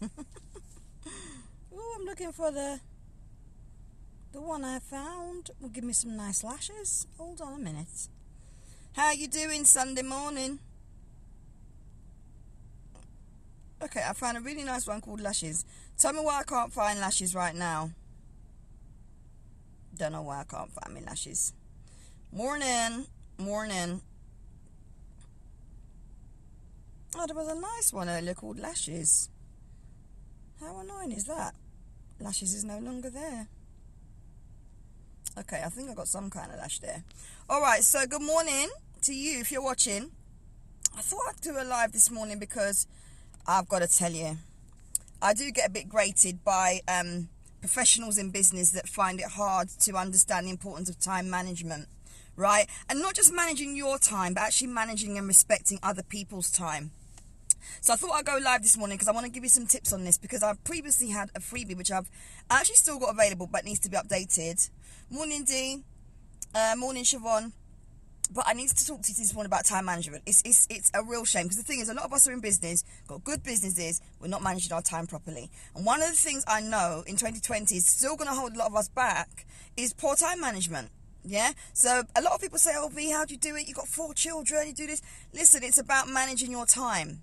Oh, I'm looking for the one I found. Will give me some nice lashes. Hold on a minute. How you doing Sunday morning? Okay, I found a really nice one called lashes. Tell me why I can't find lashes right now. Don't know why I can't find my lashes. Morning. Oh, there was a nice one earlier called lashes. How annoying is that? Lashes is no longer there. Okay, I think I got some kind of lash there. Alright, so good morning to you if you're watching. I thought I'd do a live this morning because I've got to tell you, I do get a bit grated by professionals in business that find it hard to understand the importance of time management, right? And not just managing your time, but actually managing and respecting other people's time. So I thought I'd go live this morning because I want to give you some tips on this, because I've previously had a freebie which I've actually still got available but needs to be updated. Morning Dee, morning Siobhan. But I need to talk to you this morning about time management. It's a real shame, because the thing is, a lot of us are in business, got good businesses, we're not managing our time properly. And one of the things I know in 2020 is still going to hold a lot of us back is poor time management. Yeah? So a lot of people say, oh V, how do you do it? You've got 4 children, you do this. Listen, it's about managing your time.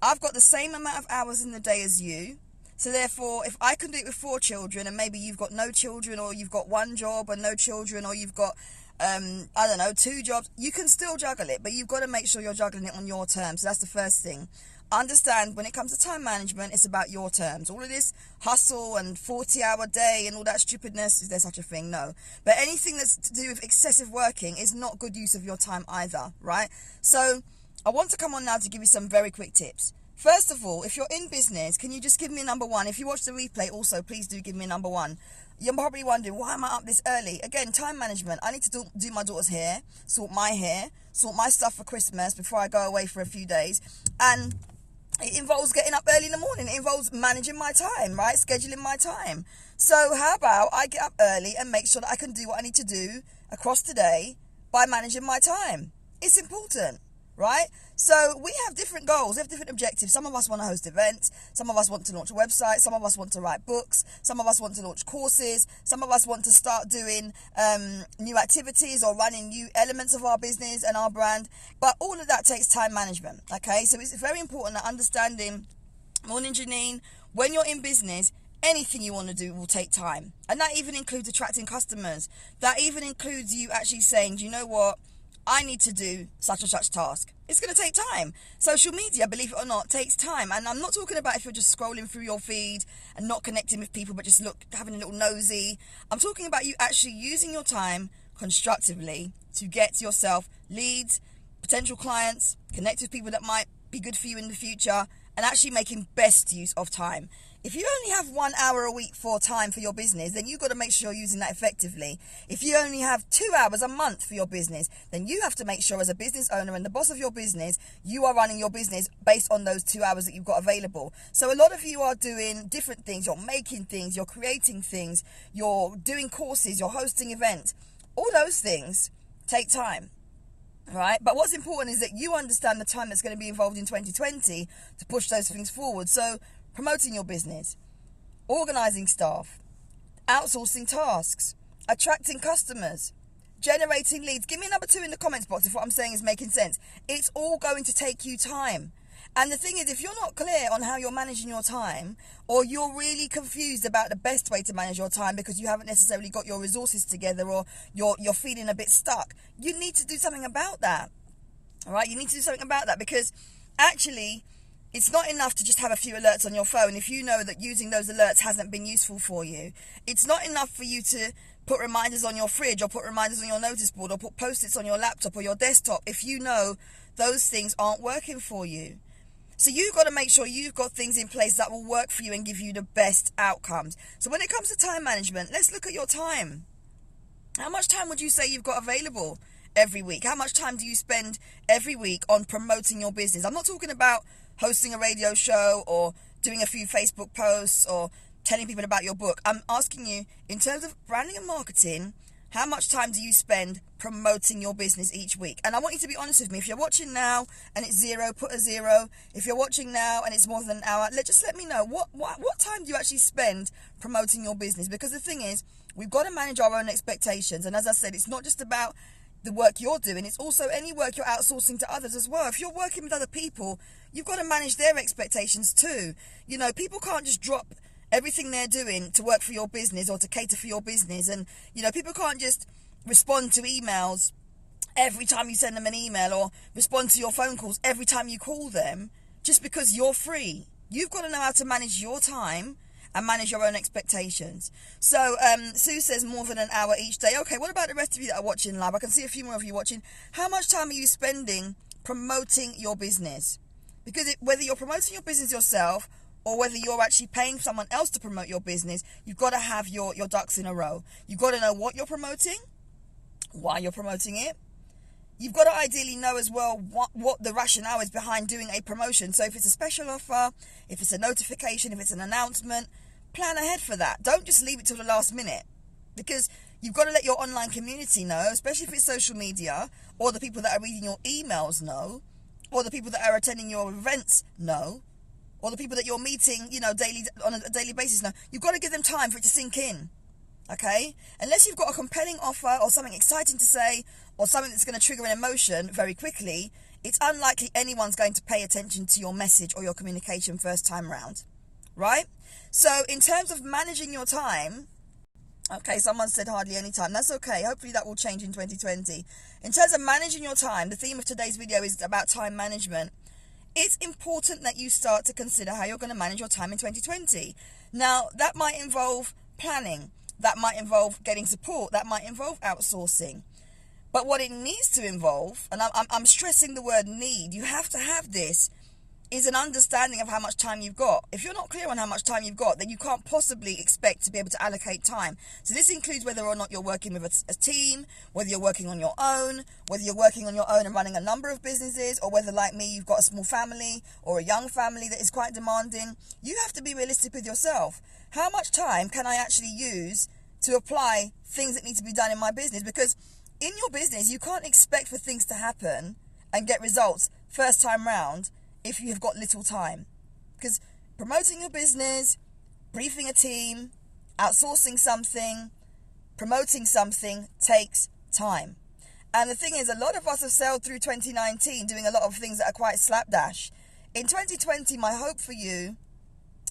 I've got the same amount of hours in the day as you. So therefore, if I can do it with 4 children, and maybe you've got no children, or you've got 1 job and no children, or you've got 2 jobs, you can still juggle it, but you've got to make sure you're juggling it on your terms. So that's the first thing. Understand, when it comes to time management, it's about your terms. All of this hustle and 40-hour day and all that stupidness, is there such a thing? No. But anything that's to do with excessive working is not good use of your time either, right? So I want to come on now to give you some very quick tips. First of all, if you're in business, can you just give me a number 1? If you watch the replay also, please do give me a number 1. You're probably wondering, why am I up this early? Again, time management. I need to do my daughter's hair, sort my hair, sort my stuff for Christmas before I go away for a few days. And it involves getting up early in the morning. It involves managing my time, right? Scheduling my time. So how about I get up early and make sure that I can do what I need to do across the day by managing my time? It's important, right? So we have different goals, we have different objectives. Some of us want to host events, some of us want to launch a website, some of us want to write books, some of us want to launch courses, some of us want to start doing new activities or running new elements of our business and our brand. But all of that takes time management, okay? So it's very important that understanding, morning Janine, when you're in business, anything you want to do will take time. And that even includes attracting customers. That even includes you actually saying, do you know what? I need to do such and such task. It's going to take time. Social media, believe it or not, takes time. And I'm not talking about if you're just scrolling through your feed and not connecting with people, but just having a little nosy. I'm talking about you actually using your time constructively to get yourself leads, potential clients, connect with people that might be good for you in the future, and actually making best use of time. If you only have 1 hour a week for time for your business, then you've got to make sure you're using that effectively. If you only have 2 hours a month for your business, then you have to make sure as a business owner and the boss of your business, you are running your business based on those 2 hours that you've got available. So a lot of you are doing different things. You're making things, you're creating things, you're doing courses, you're hosting events. All those things take time. Right, but what's important is that you understand the time that's going to be involved in 2020 to push those things forward. So promoting your business, organizing staff, outsourcing tasks, attracting customers, generating leads. Give me a number 2 in the comments box if what I'm saying is making sense. It's all going to take you time. And the thing is, if you're not clear on how you're managing your time, or you're really confused about the best way to manage your time because you haven't necessarily got your resources together, or you're feeling a bit stuck, you need to do something about that. All right, you need to do something about that, because actually it's not enough to just have a few alerts on your phone if you know that using those alerts hasn't been useful for you. It's not enough for you to put reminders on your fridge, or put reminders on your notice board, or put post-its on your laptop or your desktop if you know those things aren't working for you. So you've got to make sure you've got things in place that will work for you and give you the best outcomes. So when it comes to time management, let's look at your time. How much time would you say you've got available every week? How much time do you spend every week on promoting your business? I'm not talking about hosting a radio show or doing a few Facebook posts or telling people about your book. I'm asking you, in terms of branding and marketing, How much time do you spend promoting your business each week? And I want you to be honest with me. If you're watching now and it's 0, put a 0. If you're watching now and it's more than an hour, just let me know. What time do you actually spend promoting your business? Because the thing is, we've got to manage our own expectations. And as I said, it's not just about the work you're doing. It's also any work you're outsourcing to others as well. If you're working with other people, you've got to manage their expectations too. You know, people can't just drop everything they're doing to work for your business or to cater for your business. And, you know, people can't just respond to emails every time you send them an email or respond to your phone calls every time you call them just because you're free. You've got to know how to manage your time and manage your own expectations. So Sue says more than an hour each day. Okay, what about the rest of you that are watching live? I can see a few more of you watching. How much time are you spending promoting your business? Because whether you're promoting your business yourself or whether you're actually paying someone else to promote your business, you've got to have your ducks in a row. You've got to know what you're promoting, why you're promoting it. You've got to ideally know as well what the rationale is behind doing a promotion. So if it's a special offer, if it's a notification, if it's an announcement, plan ahead for that. Don't just leave it till the last minute, because you've got to let your online community know, especially if it's social media, or the people that are reading your emails know, or the people that are attending your events know, or the people that you're meeting, you know, on a daily basis know. You've got to give them time for it to sink in, okay? Unless you've got a compelling offer or something exciting to say or something that's going to trigger an emotion very quickly, it's unlikely anyone's going to pay attention to your message or your communication first time round, right? So in terms of managing your time, okay, someone said hardly any time. That's okay. Hopefully that will change in 2020. In terms of managing your time, the theme of today's video is about time management. It's important that you start to consider how you're going to manage your time in 2020. Now, that might involve planning. That might involve getting support. That might involve outsourcing. But what it needs to involve, and I'm stressing the word need, you have to have this, is an understanding of how much time you've got. If you're not clear on how much time you've got, then you can't possibly expect to be able to allocate time. So this includes whether or not you're working with a team, whether you're working on your own, whether you're working on your own and running a number of businesses, or whether, like me, you've got a small family or a young family that is quite demanding. You have to be realistic with yourself. How much time can I actually use to apply things that need to be done in my business? Because in your business, you can't expect for things to happen and get results first time round if you have got little time. Because promoting your business, briefing a team, outsourcing something, promoting something takes time. And the thing is, a lot of us have sailed through 2019 doing a lot of things that are quite slapdash. In 2020, my hope for you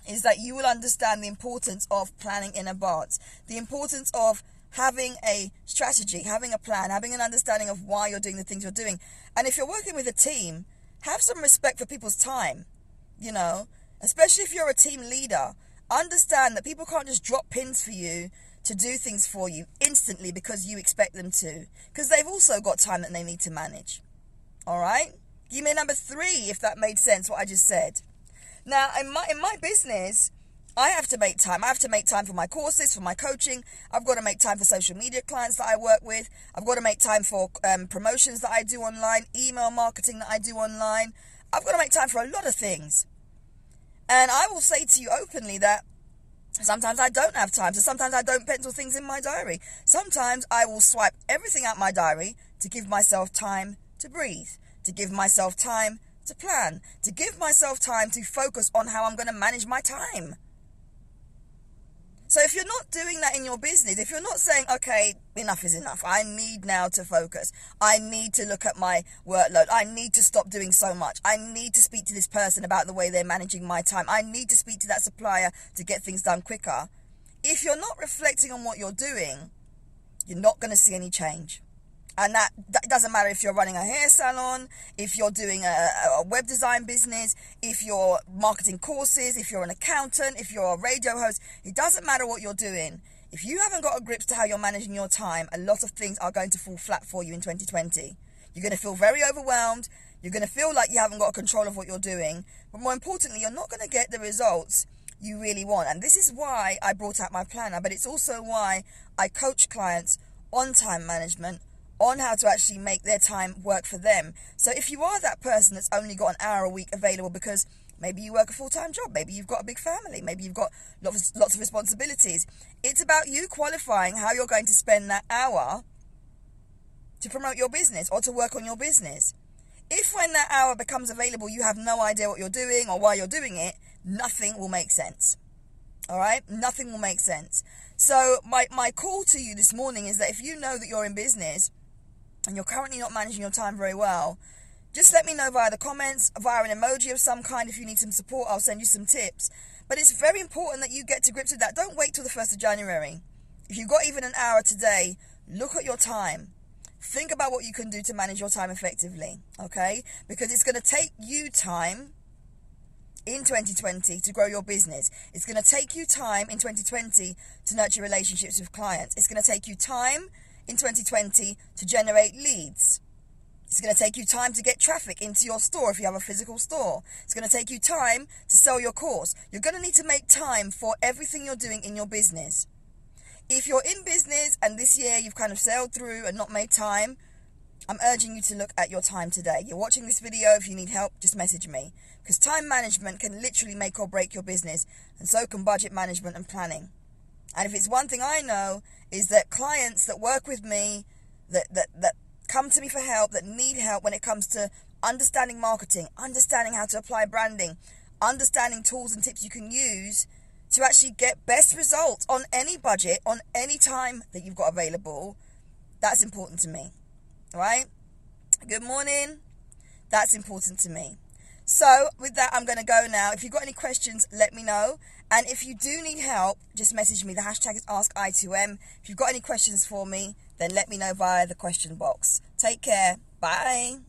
is that you will understand the importance of planning in advance, the importance of having a strategy, having a plan, having an understanding of why you're doing the things you're doing. And if you're working with a team, have some respect for people's time, you know, especially if you're a team leader. Understand that people can't just drop pins for you to do things for you instantly because you expect them to, because they've also got time that they need to manage. All right? Give me number 3 if that made sense, what I just said. Now, in my business, I have to make time. I have to make time for my courses, for my coaching. I've got to make time for social media clients that I work with. I've got to make time for promotions that I do online, email marketing that I do online. I've got to make time for a lot of things. And I will say to you openly that sometimes I don't have time. So sometimes I don't pencil things in my diary. Sometimes I will swipe everything out my diary to give myself time to breathe, to give myself time to plan, to give myself time to focus on how I'm going to manage my time. So if you're not doing that in your business, if you're not saying, okay, enough is enough, I need now to focus, I need to look at my workload, I need to stop doing so much, I need to speak to this person about the way they're managing my time, I need to speak to that supplier to get things done quicker. If you're not reflecting on what you're doing, you're not going to see any change. And that doesn't matter if you're running a hair salon, if you're doing a web design business, if you're marketing courses, if you're an accountant, if you're a radio host. It doesn't matter what you're doing. If you haven't got a grip to how you're managing your time, a lot of things are going to fall flat for you in 2020. You're going to feel very overwhelmed. You're going to feel like you haven't got control of what you're doing. But more importantly, you're not going to get the results you really want. And this is why I brought out my planner, but it's also why I coach clients on time management, on how to actually make their time work for them. So if you are that person that's only got an hour a week available because Maybe you work a full-time job. Maybe you've got a big family. Maybe you've got lots of responsibilities. It's about you qualifying how you're going to spend that hour to promote your business or to work on your business. If when that hour becomes available, you have no idea what you're doing or why you're doing it, nothing will make sense. All right? Nothing will make sense. So my call to you this morning is that if you know that you're in business and you're currently not managing your time very well, just let me know via the comments, via an emoji of some kind. If you need some support, I'll send you some tips. But it's very important that you get to grips with that. Don't wait till the 1st of January. If you've got even an hour today, look at your time. Think about what you can do to manage your time effectively, okay? Because it's going to take you time in 2020 to grow your business. It's going to take you time in 2020 to nurture relationships with clients. It's going to take you time in 2020 to generate leads. It's going to take you time to get traffic into your store if you have a physical store. It's going to take you time to sell your course. You're going to need to make time for everything you're doing in your business. If you're in business and this year you've kind of sailed through and not made time, I'm urging you to look at your time today. You're watching this video. If you need help, just message me. Because time management can literally make or break your business, and so can budget management and planning. And if it's one thing I know, is that clients that work with me, that come to me for help, that need help when it comes to understanding marketing, understanding how to apply branding, understanding tools and tips you can use to actually get best results on any budget, on any time that you've got available, that's important to me. Right? Good morning. That's important to me. So with that, I'm going to go now. If you've got any questions, let me know. And if you do need help, just message me. The hashtag is AskI2M. If you've got any questions for me, then let me know via the question box. Take care. Bye.